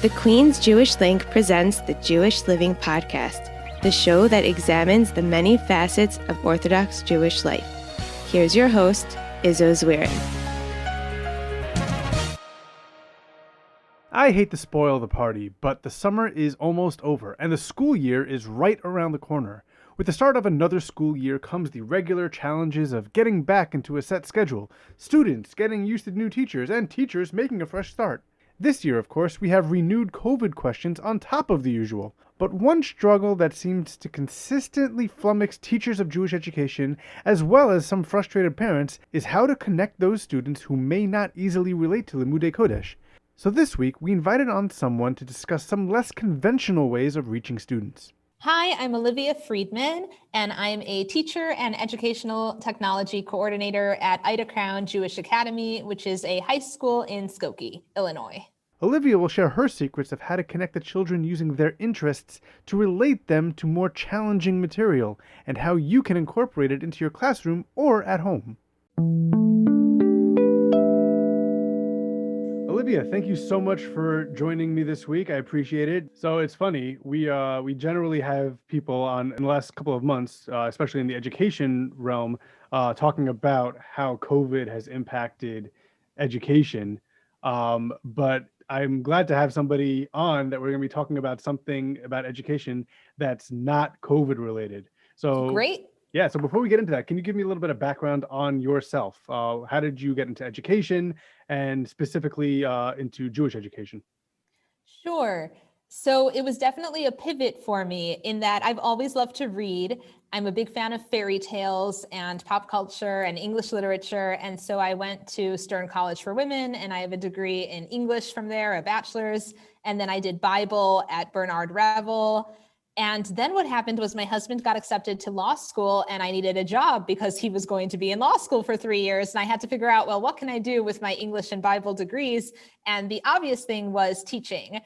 The Queen's Jewish Link presents the Jewish Living Podcast, the show that examines the many facets of Orthodox Jewish life. Here's your host, Izzo Zwirin. I hate to spoil the party, but the summer is almost over, and the school year is right around the corner. With the start of another school year comes the regular challenges of getting back into a set schedule, students getting used to new teachers, and teachers making a fresh start. This year, of course, we have renewed COVID questions on top of the usual. But one struggle that seems to consistently flummox teachers of Jewish education, as well as some frustrated parents, is how to connect those students who may not easily relate to Limudei Kodesh. So this week, we invited on someone to discuss some less conventional ways of reaching students. Hi, I'm Olivia Friedman, and I'm a teacher and educational technology coordinator at Ida Crown Jewish Academy, which is a high school in Skokie, Illinois. Olivia will share her secrets of how to connect the children using their interests to relate them to more challenging material, and how you can incorporate it into your classroom or at home. Olivia, thank you so much for joining me this week. I appreciate it. So it's funny, we generally have people on in the last couple of months, especially in the education realm, talking about how COVID has impacted education. But I'm glad to have somebody on that we're going to be talking about something about education that's not COVID related. So Great. Yeah, so before we get into that, can you give me a little bit of background on yourself? How did you get into education and specifically into Jewish education? Sure. So it was definitely a pivot for me in that I've always loved to read. I'm a big fan of fairy tales and pop culture and English literature. And so I went to Stern College for Women, and I have a degree in English from there, a bachelor's. And then I did Bible at Bernard Revel. And then what happened was my husband got accepted to law school, and I needed a job because he was going to be in law school for 3 years. And I had to figure out, well, what can I do with my English and Bible degrees? And the obvious thing was teaching.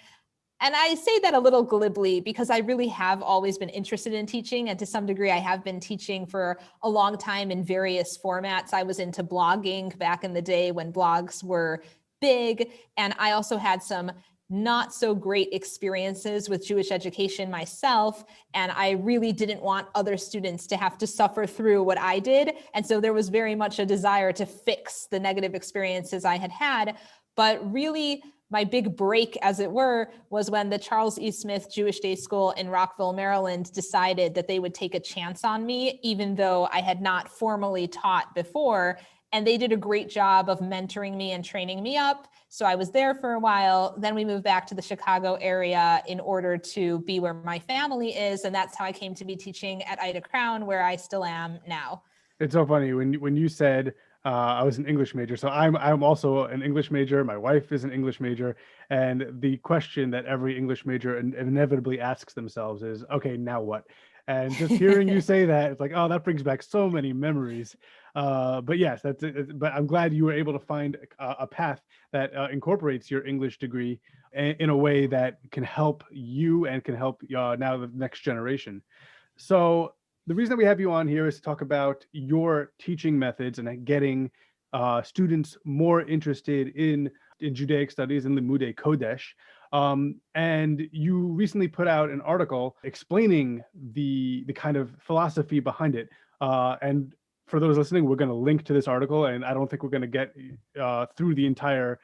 And I say that a little glibly because I really have always been interested in teaching. And to some degree, I have been teaching for a long time in various formats. I was into blogging back in the day when blogs were big. And I also had some not so great experiences with Jewish education myself. And I really didn't want other students to have to suffer through what I did. And so there was very much a desire to fix the negative experiences I had had. But really, my big break, as it were, was when the Charles E. Smith Jewish Day School in Rockville, Maryland decided that they would take a chance on me, even though I had not formally taught before. And they did a great job of mentoring me and training me up. So I was there for a while. Then we moved back to the Chicago area in order to be where my family is. And that's how I came to be teaching at Ida Crown, where I still am now. It's so funny when you said I was an English major. So I'm also an English major. My wife is an English major. And the question that every English major inevitably asks themselves is, okay, now what? And just hearing you say that, it's like, oh, that brings back so many memories. But yes, that's it. But I'm glad you were able to find a path that incorporates your English degree in a way that can help you and can help now the next generation. So the reason that we have you on here is to talk about your teaching methods and getting students more interested in Judaic Studies and Limudei Kodesh. And you recently put out an article explaining the kind of philosophy behind it. And for those listening, we're going to link to this article, and I don't think we're going to get through the entire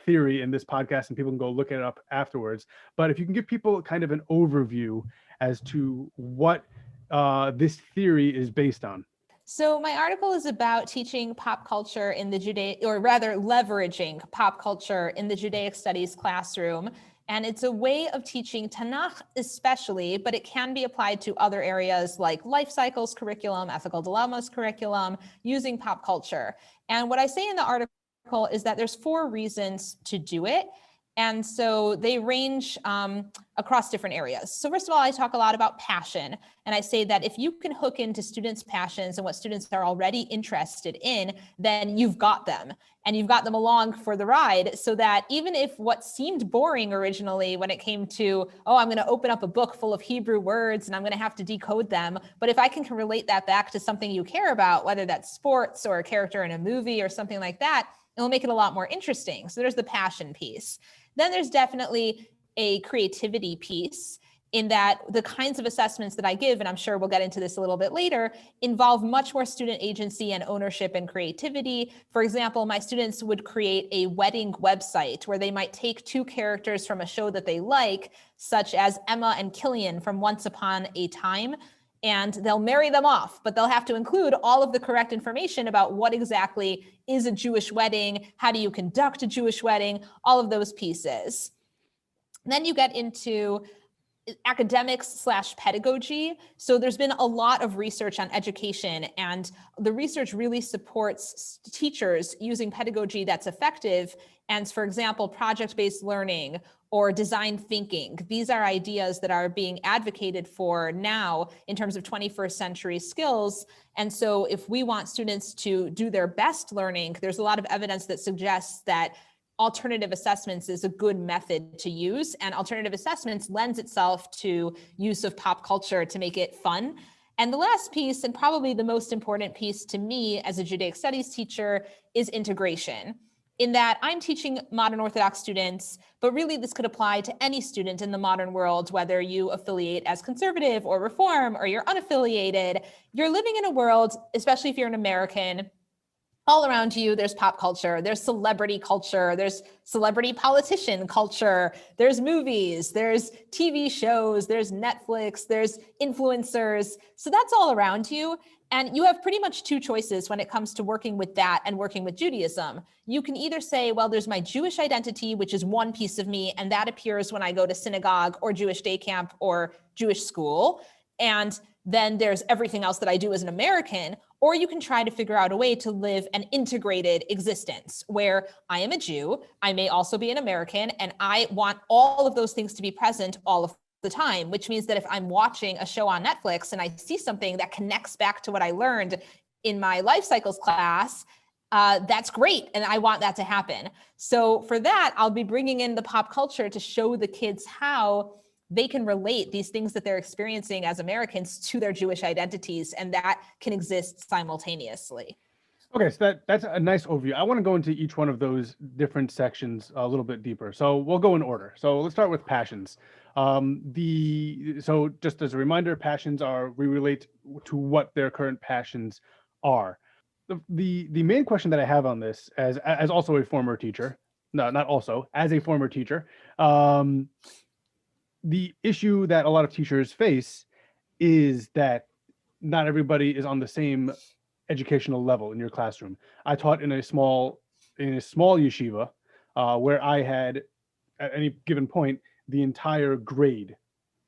theory in this podcast, and people can go look it up afterwards. But if you can give people kind of an overview as to what this theory is based on. So my article is about teaching pop culture in the Judaic, or rather leveraging pop culture in the Judaic Studies classroom. And it's a way of teaching Tanakh especially, but it can be applied to other areas like life cycles curriculum, ethical dilemmas curriculum, using pop culture. And what I say in the article is that there's 4 reasons to do it. And so they range across different areas. So first of all, I talk a lot about passion. And I say that if you can hook into students' passions and what students are already interested in, then you've got them. And you've got them along for the ride, so that even if what seemed boring originally when it came to, oh, I'm going to open up a book full of Hebrew words and I'm going to have to decode them. But if I can relate that back to something you care about, whether that's sports or a character in a movie or something like that, it'll make it a lot more interesting. So there's the passion piece. Then there's definitely a creativity piece, in that the kinds of assessments that I give, and I'm sure we'll get into this a little bit later, involve much more student agency and ownership and creativity. For example, my students would create a wedding website where they might take two characters from a show that they like, such as Emma and Killian from Once Upon a Time, and they'll marry them off, but they'll have to include all of the correct information about what exactly is a Jewish wedding, how do you conduct a Jewish wedding, all of those pieces. And then you get into academics/pedagogy. So there's been a lot of research on education, and the research really supports teachers using pedagogy that's effective. And for example, project-based learning or design thinking. These are ideas that are being advocated for now in terms of 21st century skills. And so if we want students to do their best learning, there's a lot of evidence that suggests that alternative assessments is a good method to use, and alternative assessments lends itself to use of pop culture to make it fun. And the last piece, and probably the most important piece to me as a Judaic Studies teacher, is integration. In that I'm teaching modern Orthodox students, but really this could apply to any student in the modern world, whether you affiliate as conservative or reform or you're unaffiliated. You're living in a world, especially if you're an American, all around you, there's pop culture, there's celebrity culture, there's celebrity politician culture, there's movies, there's TV shows, there's Netflix, there's influencers. So that's all around you. And you have pretty much two choices when it comes to working with that and working with Judaism. You can either say, well, there's my Jewish identity, which is one piece of me, and that appears when I go to synagogue or Jewish day camp or Jewish school. And then there's everything else that I do as an American. Or you can try to figure out a way to live an integrated existence where I am a Jew, I may also be an American, and I want all of those things to be present all of the time, which means that if I'm watching a show on Netflix and I see something that connects back to what I learned in my life cycles class, that's great. And I want that to happen. So for that, I'll be bringing in the pop culture to show the kids how they can relate these things that they're experiencing as Americans to their Jewish identities, and that can exist simultaneously. Okay, so that's a nice overview. I want to go into each one of those different sections a little bit deeper. So we'll go in order. So let's start with passions. So just as a reminder, passions we relate to what their current passions are. The main question that I have on this, as also a former teacher, no, not also, as a former teacher, the issue that a lot of teachers face is that not everybody is on the same educational level in your classroom. I taught in a small yeshiva where I had, at any given point, the entire grade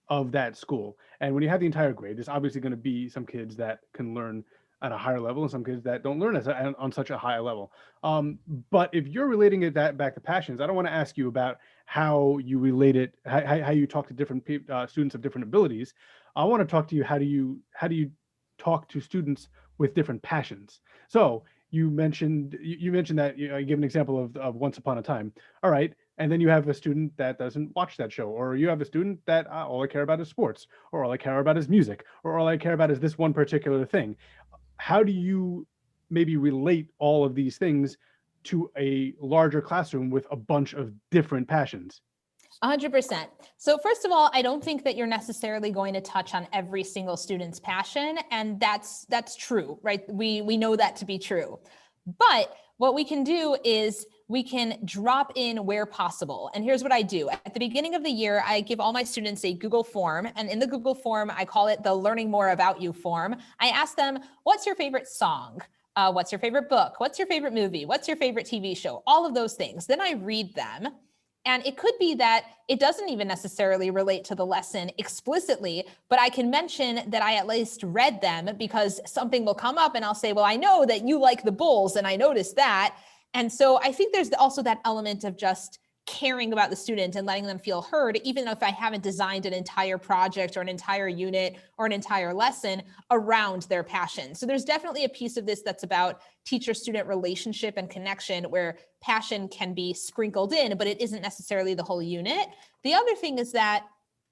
of that school. And when you have the entire grade, there's obviously going to be some kids that can learn at a higher level and some kids that don't learn on such a high level. But if you're relating it back to passions, I don't want to ask you about how you relate it, how you talk to different students of different abilities. I want to talk to you, how do you talk to students with different passions? So you mentioned that you give an example of Once Upon a Time. All right. And then you have a student that doesn't watch that show, or you have a student that all I care about is sports, or all I care about is music, or all I care about is this one particular thing. How do you maybe relate all of these things to a larger classroom with a bunch of different passions? 100%. So first of all, I don't think that you're necessarily going to touch on every single student's passion, and that's true, right? We know that to be true. But what we can do is we can drop in where possible. And here's what I do. At the beginning of the year, I give all my students a Google form. And in the Google form, I call it the Learning More About You form. I ask them, what's your favorite song? What's your favorite book? What's your favorite movie? What's your favorite TV show? All of those things. Then I read them. And it could be that it doesn't even necessarily relate to the lesson explicitly, but I can mention that I at least read them because something will come up and I'll say, well, I know that you like the Bulls and I noticed that. And so I think there's also that element of just caring about the student and letting them feel heard, even if I haven't designed an entire project or an entire unit or an entire lesson around their passion. So there's definitely a piece of this that's about teacher-student relationship and connection where passion can be sprinkled in, but it isn't necessarily the whole unit. The other thing is that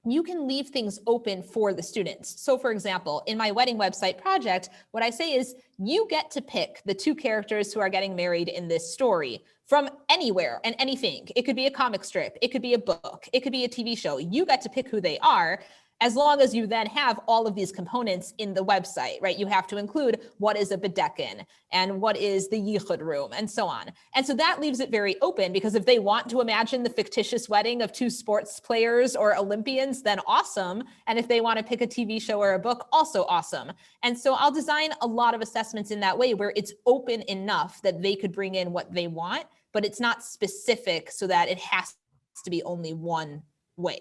you can leave things open for the students. So for example, in my wedding website project, what I say is you get to pick the two characters who are getting married in this story from anywhere and anything. It could be a comic strip, it could be a book, it could be a TV show. You get to pick who they are, as long as you then have all of these components in the website, right? You have to include what is a bedekin and what is the yichud room and so on. And so that leaves it very open, because if they want to imagine the fictitious wedding of two sports players or Olympians, then awesome. And if they want to pick a TV show or a book, also awesome. And so I'll design a lot of assessments in that way, where it's open enough that they could bring in what they want, but it's not specific so that it has to be only one way.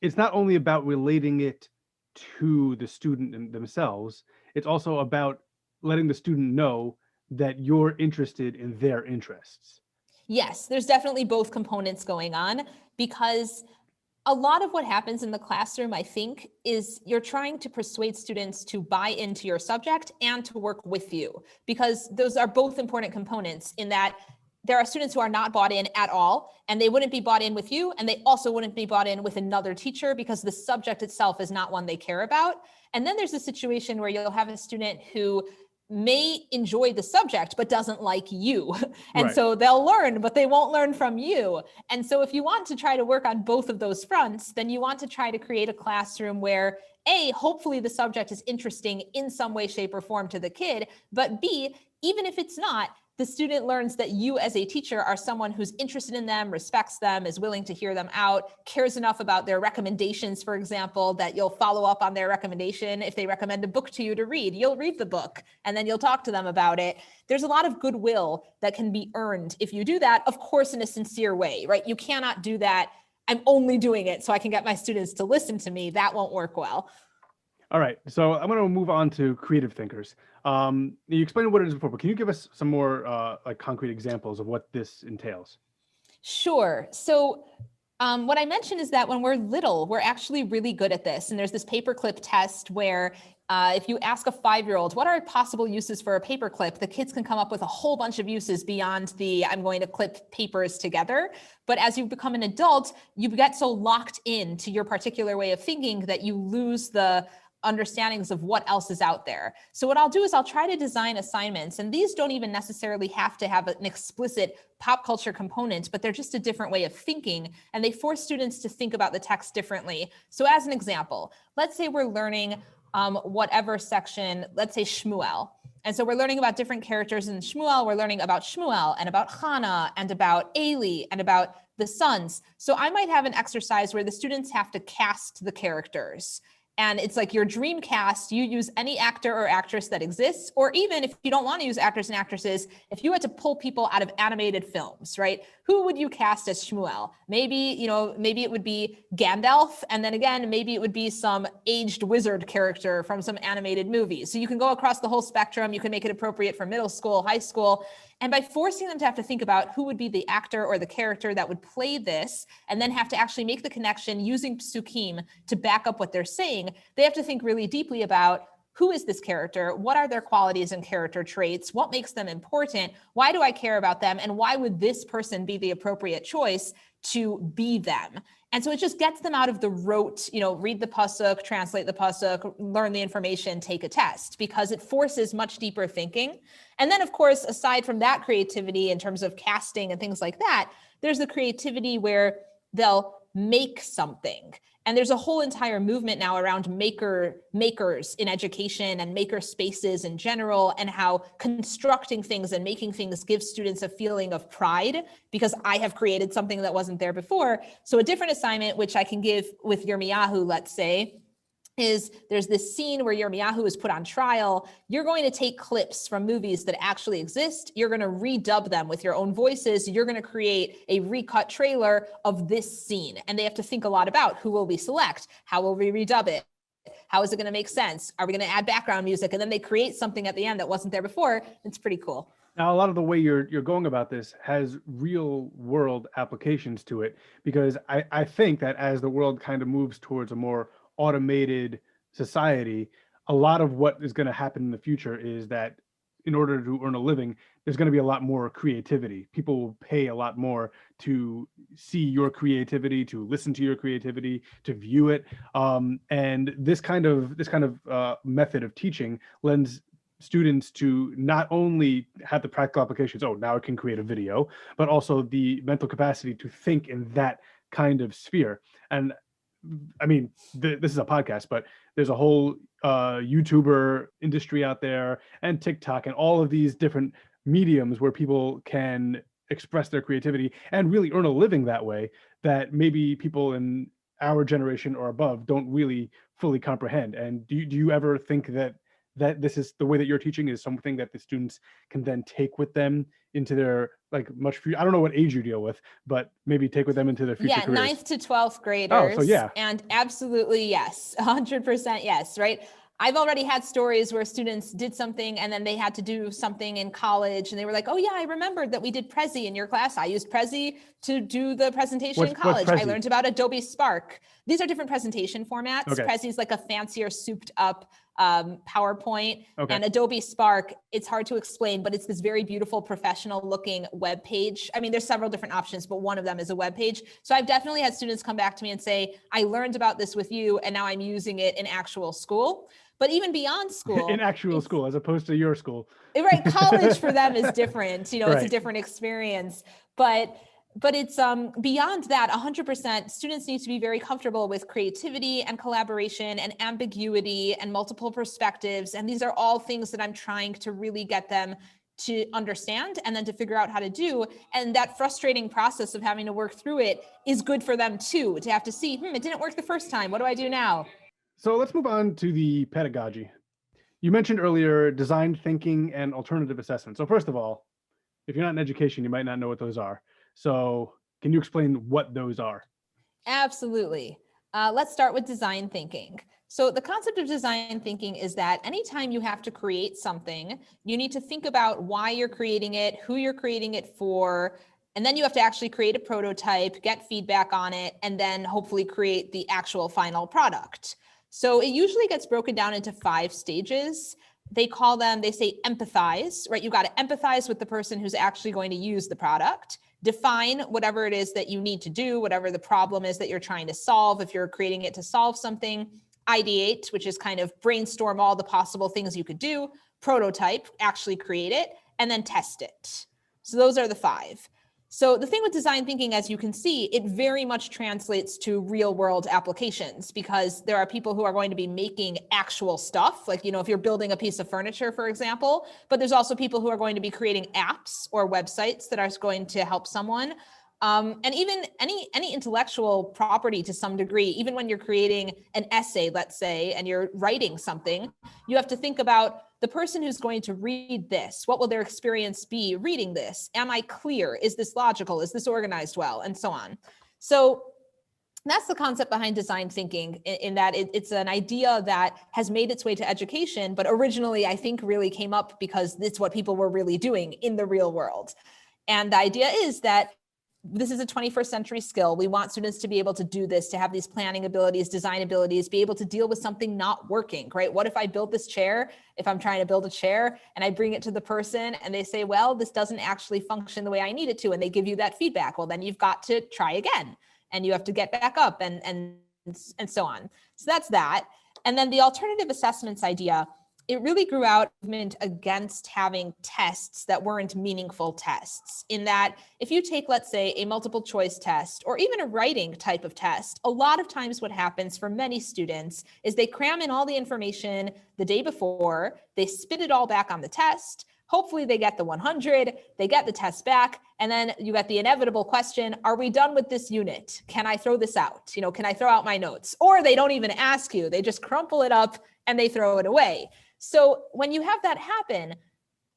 It's not only about relating it to the student themselves, it's also about letting the student know that you're interested in their interests. Yes, there's definitely both components going on, because a lot of what happens in the classroom, I think, is you're trying to persuade students to buy into your subject and to work with you, because those are both important components, in that there are students who are not bought in at all, and they wouldn't be bought in with you, and they also wouldn't be bought in with another teacher, because the subject itself is not one they care about. And then there's a situation where you'll have a student who may enjoy the subject but doesn't like you. And Right. So they'll learn, but they won't learn from you. And so if you want to try to work on both of those fronts, then you want to try to create a classroom where A, hopefully the subject is interesting in some way, shape, or form to the kid, but B, even if it's not, the student learns that you as a teacher are someone who's interested in them, respects them, is willing to hear them out, cares enough about their recommendations, for example, that you'll follow up on their recommendation. If they recommend a book to you to read, you'll read the book and then you'll talk to them about it. There's a lot of goodwill that can be earned if you do that, of course, in a sincere way, right? You cannot do that, I'm only doing it so I can get my students to listen to me. That won't work well. All right, so I'm going to move on to creative thinkers. You explained what it is before, but can you give us some more like concrete examples of what this entails? Sure. So what I mentioned is that when we're little, we're actually really good at this. And there's this paperclip test where if you ask a 5-year-old, what are possible uses for a paperclip? The kids can come up with a whole bunch of uses beyond the I'm going to clip papers together. But as you become an adult, you get so locked into your particular way of thinking that you lose the understandings of what else is out there. So what I'll do is I'll try to design assignments, and these don't even necessarily have to have an explicit pop culture component, but they're just a different way of thinking, and they force students to think about the text differently. So as an example, let's say we're learning whatever section, let's say Shmuel. And so we're learning about different characters in Shmuel. We're learning about Shmuel and about Hannah and about Eli and about the sons. So I might have an exercise where the students have to cast the characters. And it's like your dream cast, you use any actor or actress that exists, or even if you don't want to use actors and actresses, if you had to pull people out of animated films, right? Who would you cast as Shmuel? Maybe, maybe it would be Gandalf. And then again, maybe it would be some aged wizard character from some animated movie. So you can go across the whole spectrum. You can make it appropriate for middle school, high school. And by forcing them to have to think about who would be the actor or the character that would play this, and then have to actually make the connection using psukim to back up what they're saying, they have to think really deeply about who is this character? What are their qualities and character traits? What makes them important? Why do I care about them? And why would this person be the appropriate choice to be them? And so it just gets them out of the rote, read the pasuk, translate the pasuk, learn the information, take a test, because it forces much deeper thinking. And then, of course, aside from that creativity in terms of casting and things like that, there's the creativity where they'll make something. And there's a whole entire movement now around makers in education and maker spaces in general, and how constructing things and making things gives students a feeling of pride because I have created something that wasn't there before. So a different assignment, which I can give with Yirmiyahu, let's say, is there's this scene where Yirmiyahu is put on trial. You're going to take clips from movies that actually exist. You're going to redub them with your own voices. You're going to create a recut trailer of this scene. And they have to think a lot about who will we select? How will we redub it? How is it going to make sense? Are we going to add background music? And then they create something at the end that wasn't there before. It's pretty cool. Now, a lot of the way you're going about this has real world applications to it, because I think that as the world kind of moves towards a more automated society, a lot of what is going to happen in the future is that in order to earn a living, there's going to be a lot more creativity. People will pay a lot more to see your creativity, to listen to your creativity, to view it. And this kind of method of teaching lends students to not only have the practical applications, oh, now I can create a video, but also the mental capacity to think in that kind of sphere. And I mean, this is a podcast, but there's a whole YouTuber industry out there, and TikTok, and all of these different mediums where people can express their creativity and really earn a living that way, that maybe people in our generation or above don't really fully comprehend. And do you ever think that this is the way that you're teaching is something that the students can then take with them into their I don't know what age you deal with, but maybe take with them into their future careers? 9th to 12th graders. Oh, so yeah. And absolutely, yes, 100% yes, right? I've already had stories where students did something and then they had to do something in college and they were like, oh yeah, I remembered that we did Prezi in your class. I used Prezi to do the presentation in college. I learned about Adobe Spark. These are different presentation formats. Okay. Prezi is like a fancier, souped up PowerPoint. Okay. And Adobe Spark, it's hard to explain, but it's this very beautiful professional looking web page. I mean, there's several different options, but one of them is a web page. So I've definitely had students come back to me and say, I learned about this with you and now I'm using it in actual school. But even beyond school, in actual school, as opposed to your school, right? College for them is different. Right. It's a different experience, but it's beyond that. 100% students need to be very comfortable with creativity and collaboration and ambiguity and multiple perspectives. And these are all things that I'm trying to really get them to understand and then to figure out how to do. And that frustrating process of having to work through it is good for them too, to have to see, it didn't work the first time. What do I do now? So let's move on to the pedagogy. You mentioned earlier design thinking and alternative assessment. So first of all, if you're not in education, you might not know what those are. So can you explain what those are? Absolutely. Let's start with design thinking. So the concept of design thinking is that anytime you have to create something, you need to think about why you're creating it, who you're creating it for, and then you have to actually create a prototype, get feedback on it, and then hopefully create the actual final product. So it usually gets broken down into 5 stages. They say empathize, right? You got to empathize with the person who's actually going to use the product. Define whatever it is that you need to do, whatever the problem is that you're trying to solve. If you're creating it to solve something, ideate, which is kind of brainstorm all the possible things you could do. Prototype, actually create it, and then test it. So those are the 5. So the thing with design thinking, as you can see, it very much translates to real world applications, because there are people who are going to be making actual stuff, like, if you're building a piece of furniture, for example, but there's also people who are going to be creating apps or websites that are going to help someone. And even any intellectual property to some degree, even when you're creating an essay, let's say, and you're writing something, you have to think about the person who's going to read this. What will their experience be reading this? Am I clear? Is this logical? Is this organized well? And so on. So that's the concept behind design thinking, in that it's an idea that has made its way to education, but originally I think really came up because it's what people were really doing in the real world. And the idea is that this is a 21st century skill. We want students to be able to do this, to have these planning abilities, design abilities, be able to deal with something not working, right? What if I build this chair, if I'm trying to build a chair and I bring it to the person and they say, well, this doesn't actually function the way I need it to, and they give you that feedback. Well, then you've got to try again and you have to get back up and so on. So that's that. And then the alternative assessments idea, it really grew out of movement against having tests that weren't meaningful tests, in that if you take, let's say, a multiple choice test or even a writing type of test, a lot of times what happens for many students is they cram in all the information the day before, they spit it all back on the test. Hopefully they get the 100, they get the test back, and then you get the inevitable question, are we done with this unit? Can I throw this out? Can I throw out my notes? Or they don't even ask you, they just crumple it up and they throw it away. So when you have that happen,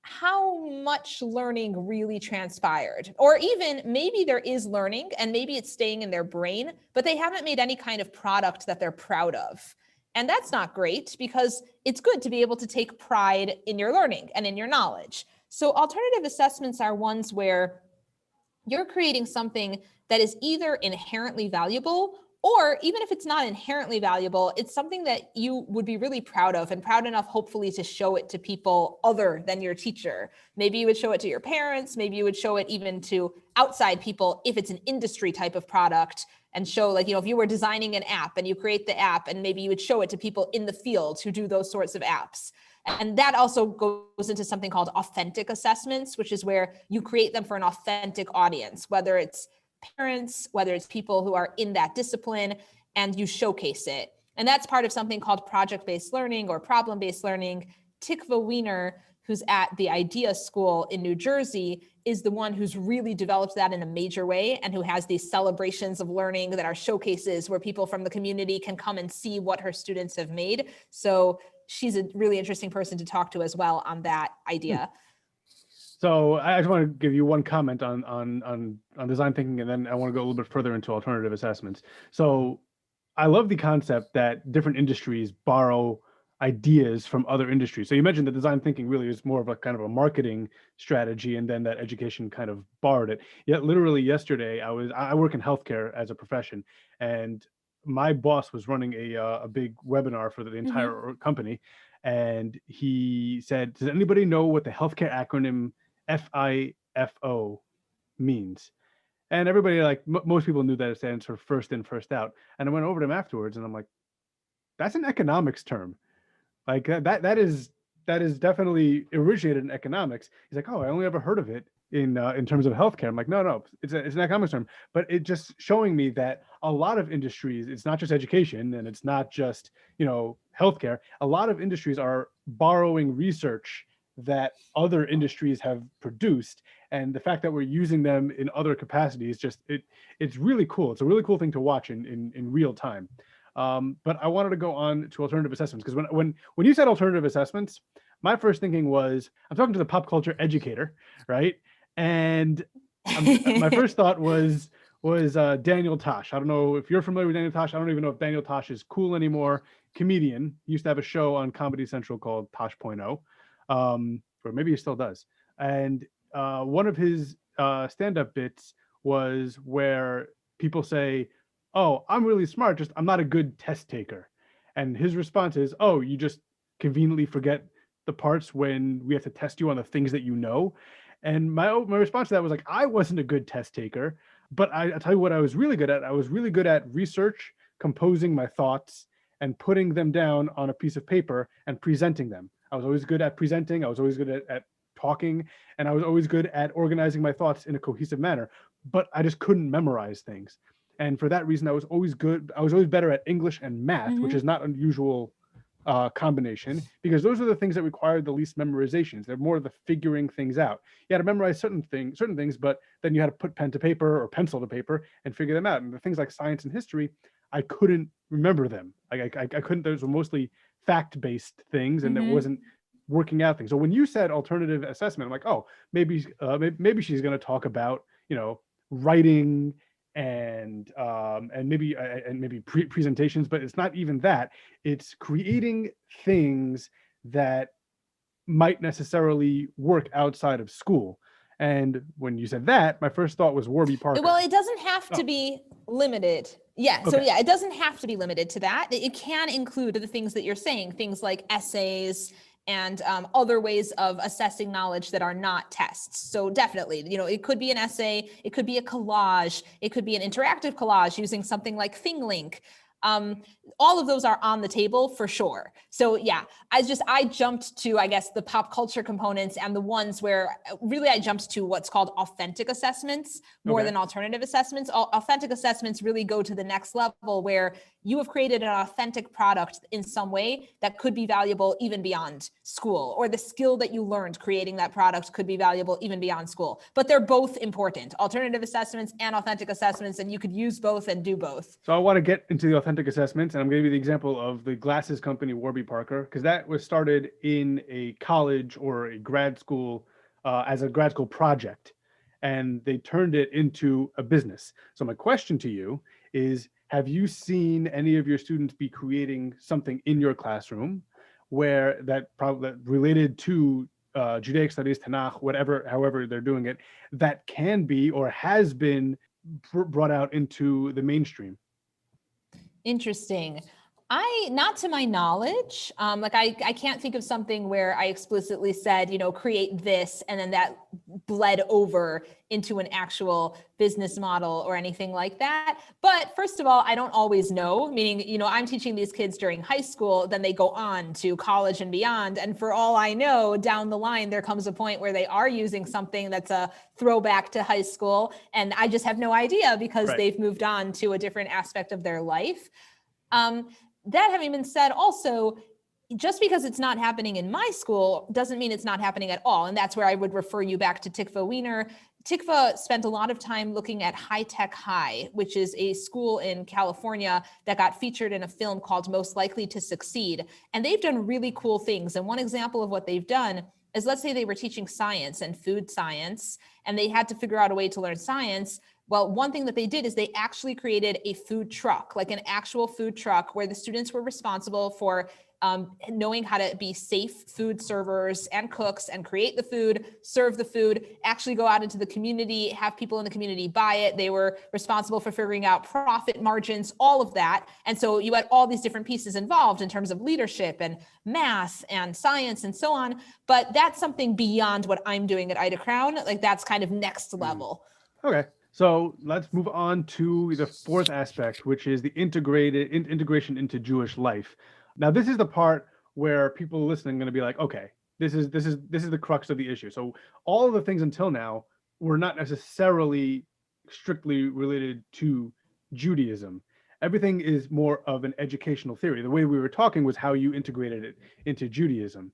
how much learning really transpired? Or even maybe there is learning and maybe it's staying in their brain, but they haven't made any kind of product that they're proud of. And that's not great, because it's good to be able to take pride in your learning and in your knowledge. So alternative assessments are ones where you're creating something that is either inherently valuable Or even if it's not inherently valuable, it's something that you would be really proud of and proud enough, hopefully, to show it to people other than your teacher. Maybe you would show it to your parents. Maybe you would show it even to outside people if it's an industry type of product, and show, like, if you were designing an app and you create the app, and maybe you would show it to people in the field who do those sorts of apps. And that also goes into something called authentic assessments, which is where you create them for an authentic audience, whether it's parents, whether it's people who are in that discipline, and you showcase it. And that's part of something called project-based learning or problem-based learning. Tikva Wiener, who's at the Idea School in New Jersey, is the one who's really developed that in a major way, and who has these celebrations of learning that are showcases where people from the community can come and see what her students have made. So she's a really interesting person to talk to as well on that idea. So I just want to give you one comment on design thinking, and then I want to go a little bit further into alternative assessments. So I love the concept that different industries borrow ideas from other industries. So you mentioned that design thinking really is more of a kind of a marketing strategy, and then that education kind of borrowed it. Yet literally yesterday, I work in healthcare as a profession, and my boss was running a big webinar for the entire company, and he said, "Does anybody know what the healthcare acronym FIFO means?" And everybody, like most people, knew that it stands for first in, first out. And I went over to him afterwards, and I'm like, "That's an economics term. Like that is definitely originated in economics." He's like, "Oh, I only ever heard of it in terms of healthcare." I'm like, no, it's an economics term. But it just showing me that a lot of industries, it's not just education, and it's not just healthcare. A lot of industries are borrowing research that other industries have produced, and the fact that we're using them in other capacities, it's really cool. It's a really cool thing to watch in real time. But I wanted to go on to alternative assessments, because when you said alternative assessments, my first thinking was, I'm talking to the pop culture educator, right? And my first thought was Daniel Tosh. I don't know if you're familiar with Daniel Tosh. I don't even know if Daniel Tosh is cool anymore. Comedian. He used to have a show on Comedy Central called Tosh.0, or maybe he still does. And one of his stand-up bits was where people say, "Oh, I'm really smart, just I'm not a good test taker." And his response is, "Oh, you just conveniently forget the parts when we have to test you on the things that you know." And my response to that was like, I wasn't a good test taker, but I'll tell you what I was really good at. I was really good at research, composing my thoughts, and putting them down on a piece of paper and presenting them. I was always good at presenting. I was always good at talking, and I was always good at organizing my thoughts in a cohesive manner, but I just couldn't memorize things. And for that reason, I was always better at English and math, which is not unusual combination, because those are the things that require the least memorizations. They're more the figuring things out. You had to memorize certain things, but then you had to put pen to paper or pencil to paper and figure them out. And the things like science and history, I couldn't remember them. I couldn't. Those were mostly fact-based things, and it wasn't working out things. So when you said alternative assessment, I'm like, oh, maybe she's going to talk about writing and maybe presentations, but it's not even that. It's creating things that might necessarily work outside of school. And when you said that, my first thought was Warby Parker. Well, it doesn't have to be limited. Yeah. Okay. So yeah, it doesn't have to be limited to that. It can include the things that you're saying, things like essays and other ways of assessing knowledge that are not tests. So definitely, it could be an essay, it could be a collage, it could be an interactive collage using something like ThingLink. All of those are on the table for sure. So yeah, I jumped to, I guess, the pop culture components and the ones where really I jumped to what's called authentic assessments more than alternative assessments. Authentic assessments really go to the next level where you have created an authentic product in some way that could be valuable even beyond school, or the skill that you learned creating that product could be valuable even beyond school. But they're both important, alternative assessments and authentic assessments, and you could use both and do both. So I want to get into the authentic assessments, and I'm going to give you the example of the glasses company Warby Parker, because that was started in a college or a grad school as a grad school project, and they turned it into a business. So my question to you is, have you seen any of your students be creating something in your classroom where that related to Judaic Studies, Tanakh, however they're doing it, that can be or has been brought out into the mainstream? Interesting. Not to my knowledge, I can't think of something where I explicitly said, create this, and then that bled over into an actual business model or anything like that. But first of all, I don't always know, meaning, I'm teaching these kids during high school, then they go on to college and beyond. And for all I know, down the line, there comes a point where they are using something that's a throwback to high school. And I just have no idea because Right. they've moved on to a different aspect of their life. That having been said, also, just because it's not happening in my school doesn't mean it's not happening at all. And that's where I would refer you back to Tikva Wiener. Tikva spent a lot of time looking at High Tech High, which is a school in California that got featured in a film called Most Likely to Succeed. And they've done really cool things. And one example of what they've done is, let's say they were teaching science and food science, and they had to figure out a way to learn science. Well, one thing that they did is they actually created a food truck, like an actual food truck, where the students were responsible for knowing how to be safe food servers and cooks and create the food, serve the food, actually go out into the community, have people in the community buy it. They were responsible for figuring out profit margins, all of that. And so you had all these different pieces involved in terms of leadership and math and science and so on. But that's something beyond what I'm doing at Ida Crown. Like, that's kind of next level. Okay. So let's move on to the fourth aspect, which is the integration into Jewish life. Now, this is the part where people listening are going to be like, okay, this is the crux of the issue. So all of the things until now were not necessarily strictly related to Judaism. Everything is more of an educational theory. The way we were talking was how you integrated it into Judaism.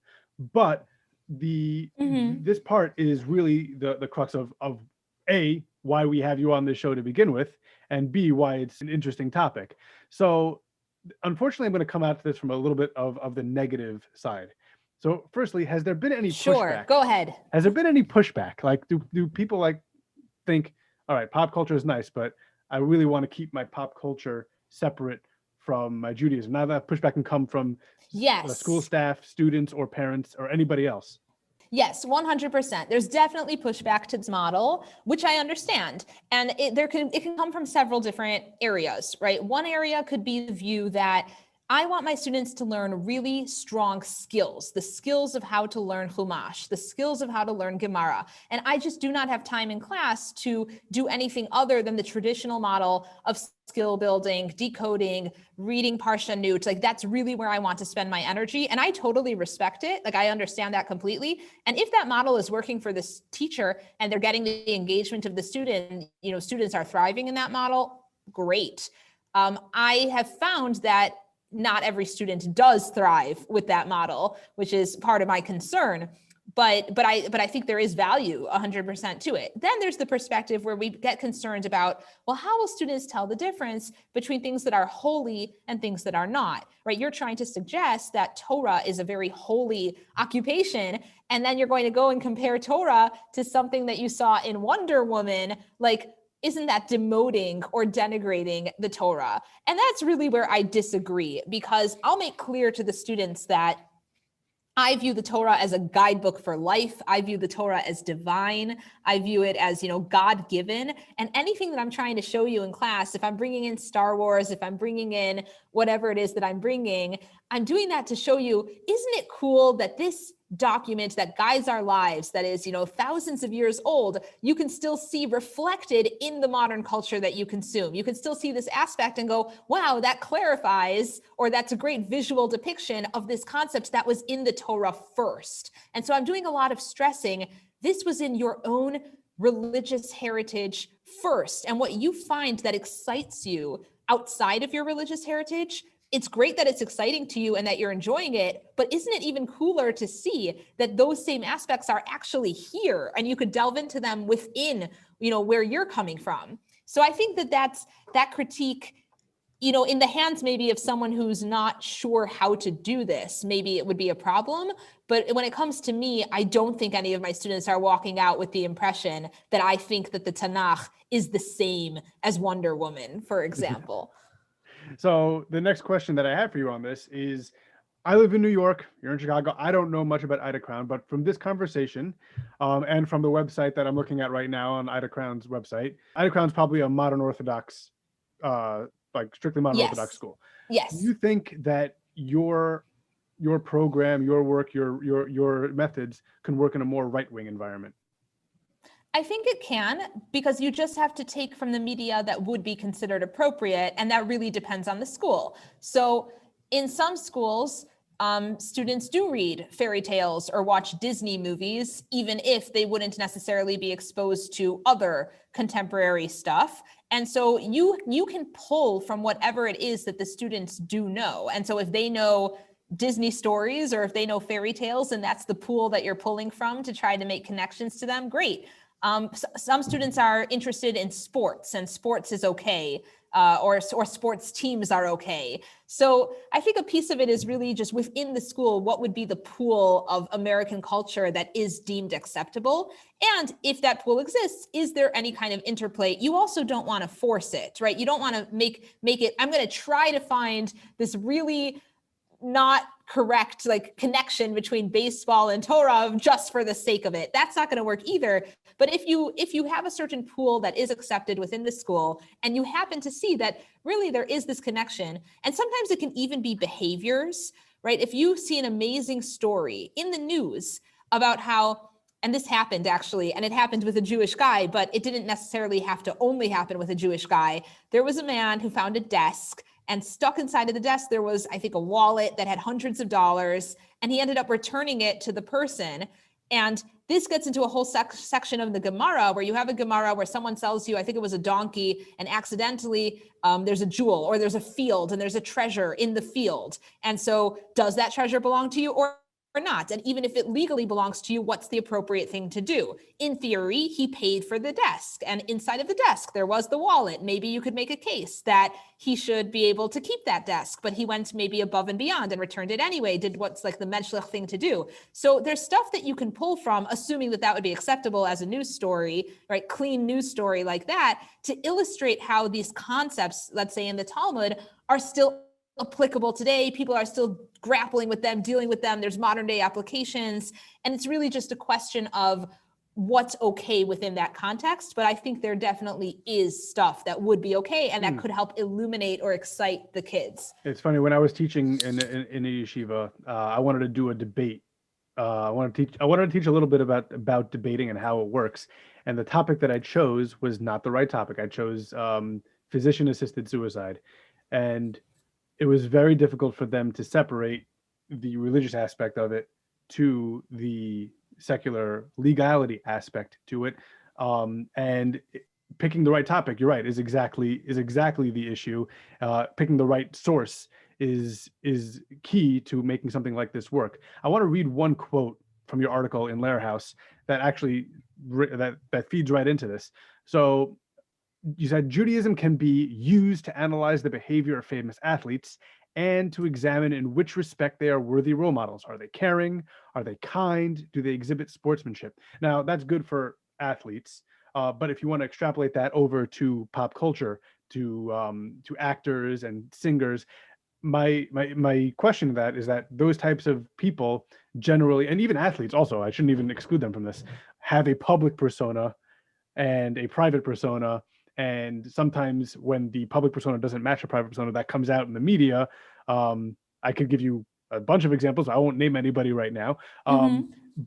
But this part is really the crux of A, why we have you on this show to begin with, and B, why it's an interesting topic. So unfortunately, I'm going to come at this from a little bit of the negative side. So firstly, has there been any pushback? Sure, go ahead. Has there been any pushback? Like, do people like think, all right, pop culture is nice, but I really want to keep my pop culture separate from my Judaism? Now that pushback can come from school staff, students, or parents, or anybody else. Yes, 100%. There's definitely pushback to this model, which I understand. And it can come from several different areas, right? One area could be the view that I want my students to learn really strong skills, the skills of how to learn Chumash, the skills of how to learn Gemara. And I just do not have time in class to do anything other than the traditional model of skill building, decoding, reading Parsha Nut. Like, that's really where I want to spend my energy. And I totally respect it. Like, I understand that completely. And if that model is working for this teacher and they're getting the engagement of the student, students are thriving in that model, great. I have found that not every student does thrive with that model, which is part of my concern. But I think there is value 100% to it. Then there's the perspective where we get concerned about, well, how will students tell the difference between things that are holy and things that are not, right? You're trying to suggest that Torah is a very holy occupation, and then you're going to go and compare Torah to something that you saw in Wonder Woman. Like, isn't that demoting or denigrating the Torah? And that's really where I disagree, because I'll make clear to the students that I view the Torah as a guidebook for life. I view the Torah as divine. I view it as, God-given. And anything that I'm trying to show you in class, if I'm bringing in Star Wars, if I'm bringing in whatever it is that I'm bringing, I'm doing that to show you, isn't it cool that this document that guides our lives, that is, thousands of years old, you can still see reflected in the modern culture that you consume. You can still see this aspect and go, wow, that clarifies, or that's a great visual depiction of this concept that was in the Torah first. And so I'm doing a lot of stressing, this was in your own religious heritage first. And what you find that excites you outside of your religious heritage, it's great that it's exciting to you and that you're enjoying it, but isn't it even cooler to see that those same aspects are actually here and you could delve into them within, where you're coming from? So I think that critique, in the hands maybe of someone who's not sure how to do this, maybe it would be a problem. But when it comes to me, I don't think any of my students are walking out with the impression that I think that the Tanakh is the same as Wonder Woman, for example. So the next question that I have for you on this is, I live in New York, you're in Chicago. I don't know much about Ida Crown, but from this conversation and from the website that I'm looking at right now on Ida Crown's website, Ida Crown's probably a modern Orthodox like strictly modern Orthodox Yes. school. Yes. Do you think that your program, your work, your methods can work in a more right-wing environment? I think it can, because you just have to take from the media that would be considered appropriate, and that really depends on the school. So in some schools, students do read fairy tales or watch Disney movies, even if they wouldn't necessarily be exposed to other contemporary stuff. And so you can pull from whatever it is that the students do know. And so if they know Disney stories or if they know fairy tales and that's the pool that you're pulling from to try to make connections to them, great. Some students are interested in sports, and sports is okay, or sports teams are okay. So I think a piece of it is really just within the school, what would be the pool of American culture that is deemed acceptable? And if that pool exists, is there any kind of interplay? You also don't want to force it, right? You don't want to make it, I'm going to try to find this really not correct like connection between baseball and Torah just for the sake of it. That's not going to work either. But if you have a certain pool that is accepted within the school and you happen to see that really there is this connection, and sometimes it can even be behaviors, right? If you see an amazing story in the news about how, and this happened actually, and it happened with a Jewish guy, but it didn't necessarily have to only happen with a Jewish guy. There was a man who found a desk, and stuck inside of the desk, there was, I think, a wallet that had hundreds of dollars, and he ended up returning it to the person. And this gets into a whole section of the Gemara, where you have a Gemara where someone sells you, I think it was a donkey, and accidentally there's a jewel, or there's a field, and there's a treasure in the field. And so does that treasure belong to you or not? And even if it legally belongs to you, what's the appropriate thing to do? In theory, he paid for the desk, and inside of the desk, there was the wallet. Maybe you could make a case that he should be able to keep that desk, but he went maybe above and beyond and returned it anyway, did what's like the menschlich thing to do. So there's stuff that you can pull from, assuming that that would be acceptable as a news story, right? Clean news story like that, to illustrate how these concepts, let's say in the Talmud, are still applicable today. People are still grappling with them, dealing with them. There's modern day applications. And it's really just a question of what's okay within that context. But I think there definitely is stuff that would be okay and that could help illuminate or excite the kids. It's funny, when I was teaching in a yeshiva, I wanted to do a debate. I wanted to teach a little bit about debating and how it works. And the topic that I chose was not the right topic. I chose physician-assisted suicide. And it was very difficult for them to separate the religious aspect of it to the secular legality aspect to it. And picking the right topic, you're right, is exactly the issue. Picking the right source is key to making something like this work. I want to read one quote from your article in Lair House that actually that feeds right into this. So you said Judaism can be used to analyze the behavior of famous athletes and to examine in which respect they are worthy role models. Are they caring? Are they kind? Do they exhibit sportsmanship? Now, that's good for athletes, but if you want to extrapolate that over to pop culture, to actors and singers, my question to that is that those types of people generally, and even athletes also, I shouldn't even exclude them from this, have a public persona and a private persona. And sometimes when the public persona doesn't match a private persona, that comes out in the media. I could give you a bunch of examples. I won't name anybody right now.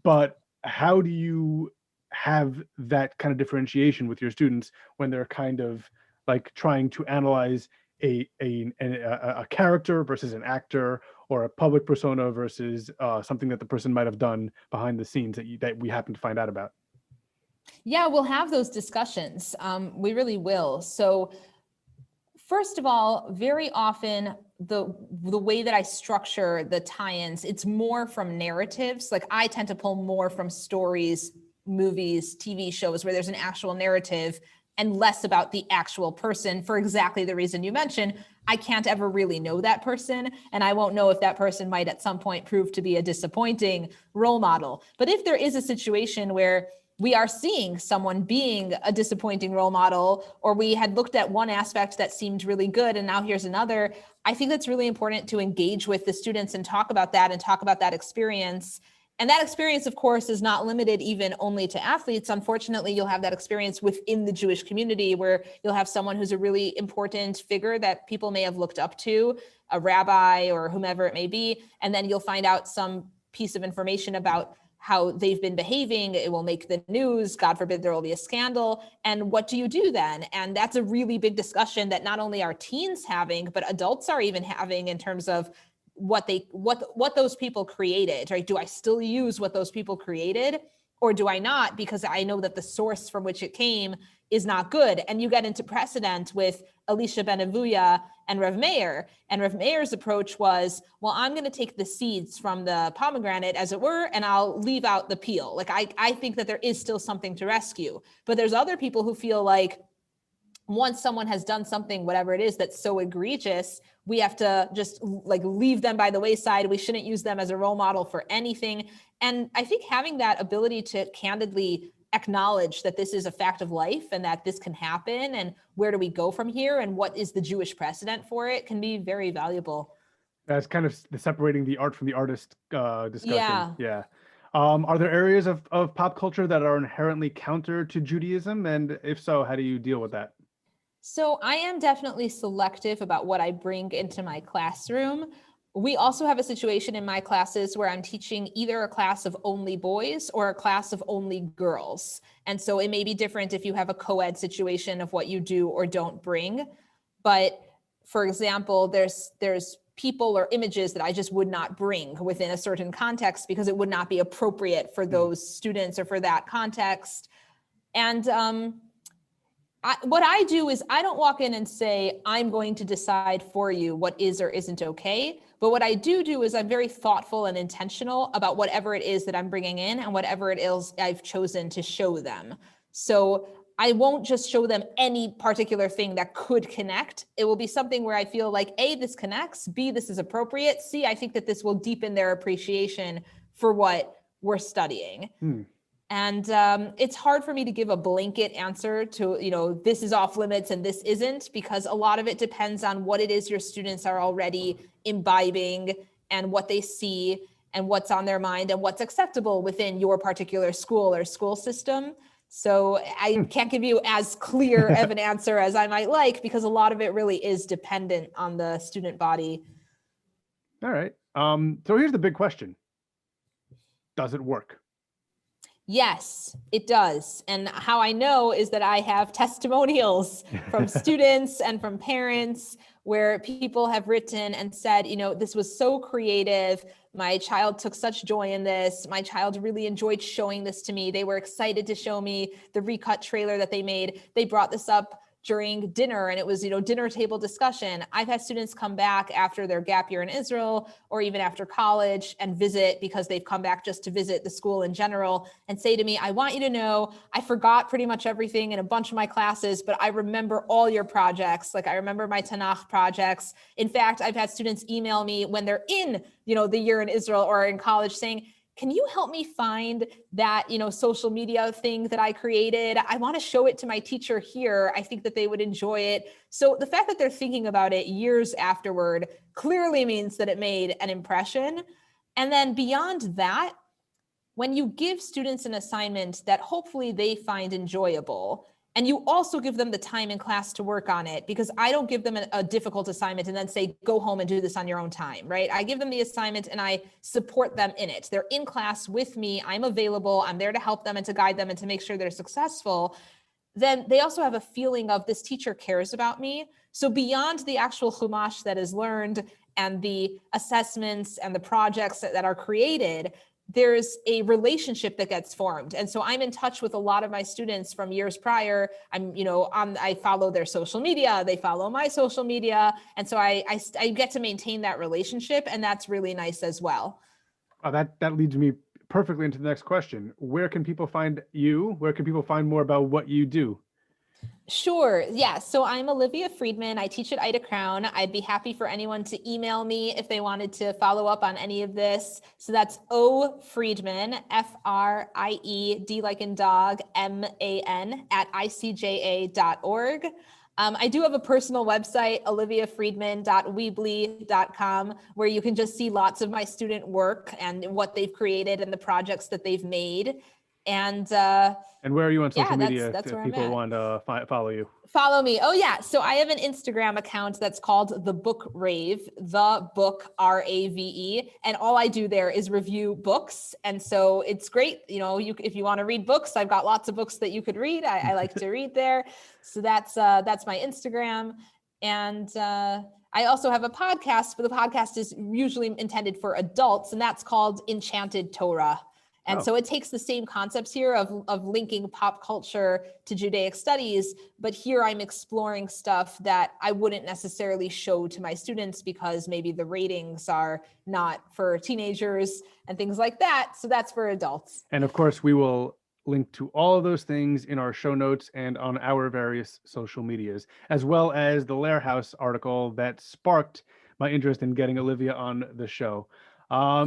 But how do you have that kind of differentiation with your students when they're kind of like trying to analyze a character versus an actor, or a public persona versus something that the person might have done behind the scenes that we happen to find out about? Yeah, we'll have those discussions. We really will. So first of all, very often the way that I structure the tie-ins, it's more from narratives. Like I tend to pull more from stories, movies, TV shows where there's an actual narrative and less about the actual person, for exactly the reason you mentioned. I can't ever really know that person, and I won't know if that person might at some point prove to be a disappointing role model. But if there is a situation where we are seeing someone being a disappointing role model, or we had looked at one aspect that seemed really good and now here's another, I think that's really important to engage with the students and talk about that experience. And that experience, of course, is not limited even only to athletes. Unfortunately, you'll have that experience within the Jewish community where you'll have someone who's a really important figure that people may have looked up to, a rabbi or whomever it may be. And then you'll find out some piece of information about how they've been behaving. It will make the news. God forbid there will be a scandal. And what do you do then? And that's a really big discussion that not only are teens having, but adults are even having in terms of what those people created, right? Do I still use what those people created or do I not? Because I know that the source from which it came is not good. And you get into precedent with Elisha ben Avuya and Rav Meir. And Rav Meir's approach was, well, I'm going to take the seeds from the pomegranate, as it were, and I'll leave out the peel. Like, I think that there is still something to rescue. But there's other people who feel like once someone has done something, whatever it is, that's so egregious, we have to just like leave them by the wayside. We shouldn't use them as a role model for anything. And I think having that ability to candidly acknowledge that this is a fact of life and that this can happen and where do we go from here and what is the Jewish precedent for it can be very valuable. That's kind of the separating the art from the artist discussion. Yeah. Are there areas of pop culture that are inherently counter to Judaism? And if so, how do you deal with that? So I am definitely selective about what I bring into my classroom. We also have a situation in my classes where I'm teaching either a class of only boys or a class of only girls. And so it may be different if you have a co-ed situation of what you do or don't bring. But for example, there's people or images that I just would not bring within a certain context because it would not be appropriate for those students or for that context. And what I do is I don't walk in and say, I'm going to decide for you what is or isn't okay. But what I do is I'm very thoughtful and intentional about whatever it is that I'm bringing in and whatever it is I've chosen to show them. So I won't just show them any particular thing that could connect. It will be something where I feel like, A, this connects, B, this is appropriate, C, I think that this will deepen their appreciation for what we're studying. And it's hard for me to give a blanket answer to, this is off limits and this isn't, because a lot of it depends on what it is your students are already imbibing and what they see and what's on their mind and what's acceptable within your particular school or school system. So I can't give you as clear of an answer as I might like, because a lot of it really is dependent on the student body. All right. So here's the big question. Does it work? Yes, it does. And how I know is that I have testimonials from students and from parents where people have written and said, this was so creative. My child took such joy in this. My child really enjoyed showing this to me. They were excited to show me the recut trailer that they made. They brought this up during dinner and it was, dinner table discussion. I've had students come back after their gap year in Israel or even after college and visit because they've come back just to visit the school in general and say to me, I want you to know, I forgot pretty much everything in a bunch of my classes, but I remember all your projects. Like I remember my Tanakh projects. In fact, I've had students email me when they're in, the year in Israel or in college saying, can you help me find that, social media thing that I created? I want to show it to my teacher here. I think that they would enjoy it. So the fact that they're thinking about it years afterward clearly means that it made an impression. And then beyond that, when you give students an assignment that hopefully they find enjoyable, and you also give them the time in class to work on it, because I don't give them a difficult assignment and then say, go home and do this on your own time, right? I give them the assignment and I support them in it. They're in class with me. I'm available. I'm there to help them and to guide them and to make sure they're successful. Then they also have a feeling of this teacher cares about me. So beyond the actual chumash that is learned and the assessments and the projects that are created, there's a relationship that gets formed. And so I'm in touch with a lot of my students from years prior. I follow their social media, they follow my social media. And so I get to maintain that relationship, and that's really nice as well. That leads me perfectly into the next question. Where can people find you? Where can people find more about what you do? Sure. Yeah. So I'm Olivia Friedman. I teach at Ida Crown. I'd be happy for anyone to email me if they wanted to follow up on any of this. So that's O Friedman, Fried like in dog, MAN @icja.org. I do have a personal website, oliviafriedman.weebly.com, where you can just see lots of my student work and what they've created and the projects that they've made. And where are you on social yeah, media that's if where I'm people at. want to follow you? Follow me. Oh yeah. So I have an Instagram account that's called The Book Rave, the book RAVE. And all I do there is review books. And so it's great. You know, if you want to read books, I've got lots of books that you could read. I like to read there. So that's my Instagram. And I also have a podcast, but the podcast is usually intended for adults, and that's called Enchanted Torah. And so it takes the same concepts here of linking pop culture to Judaic studies, but here I'm exploring stuff that I wouldn't necessarily show to my students because maybe the ratings are not for teenagers and things like that. So that's for adults. And of course, we will link to all of those things in our show notes and on our various social medias, as well as the Lair House article that sparked my interest in getting Olivia on the show.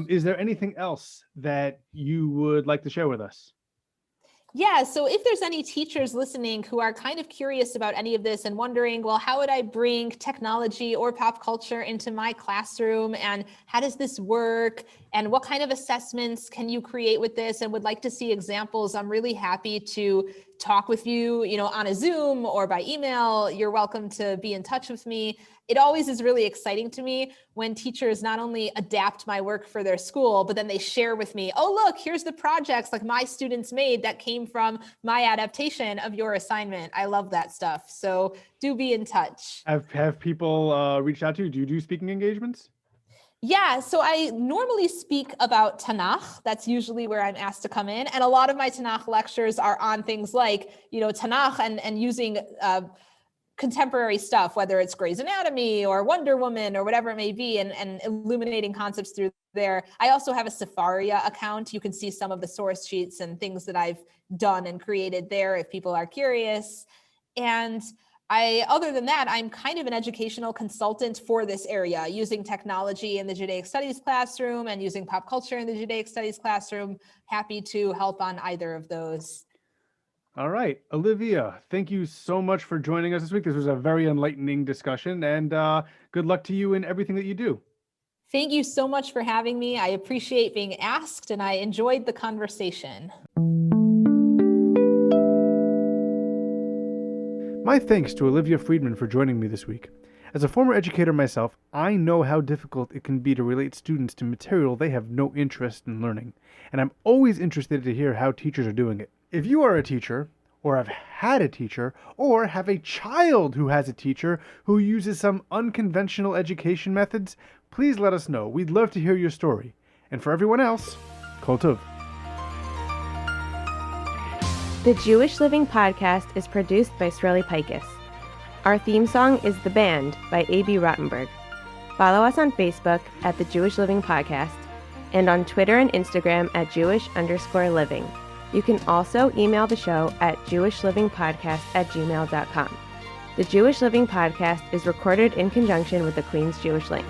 Is there anything else that you would like to share with us? Yeah, so if there's any teachers listening who are kind of curious about any of this and wondering, well, how would I bring technology or pop culture into my classroom? And how does this work? And what kind of assessments can you create with this? And would like to see examples. I'm really happy to talk with you, on a Zoom or by email. You're welcome to be in touch with me. It always is really exciting to me when teachers not only adapt my work for their school, but then they share with me, oh, look, here's the projects like my students made that came from my adaptation of your assignment. I love that stuff. So do be in touch. Have people reached out to you? Do you do speaking engagements? Yeah, so I normally speak about Tanakh. That's usually where I'm asked to come in. And a lot of my Tanakh lectures are on things like, Tanakh and using contemporary stuff, whether it's Grey's Anatomy or Wonder Woman or whatever it may be, and illuminating concepts through there. I also have a Sefaria account. You can see some of the source sheets and things that I've done and created there if people are curious. And other than that, I'm kind of an educational consultant for this area, using technology in the Judaic Studies classroom and using pop culture in the Judaic Studies classroom. Happy to help on either of those. All right, Olivia, thank you so much for joining us this week. This was a very enlightening discussion, and good luck to you in everything that you do. Thank you so much for having me. I appreciate being asked, and I enjoyed the conversation. My thanks to Olivia Friedman for joining me this week. As a former educator myself, I know how difficult it can be to relate students to material they have no interest in learning, and I'm always interested to hear how teachers are doing it. If you are a teacher, or have had a teacher, or have a child who has a teacher who uses some unconventional education methods, please let us know. We'd love to hear your story. And for everyone else, Kol Tov. The Jewish Living Podcast is produced by Sreli Pikus. Our theme song is The Band by A.B. Rottenberg. Follow us on Facebook at The Jewish Living Podcast and on Twitter and Instagram at Jewish_living. You can also email the show at jewishlivingpodcast@gmail.com. The Jewish Living Podcast is recorded in conjunction with the Queen's Jewish Link.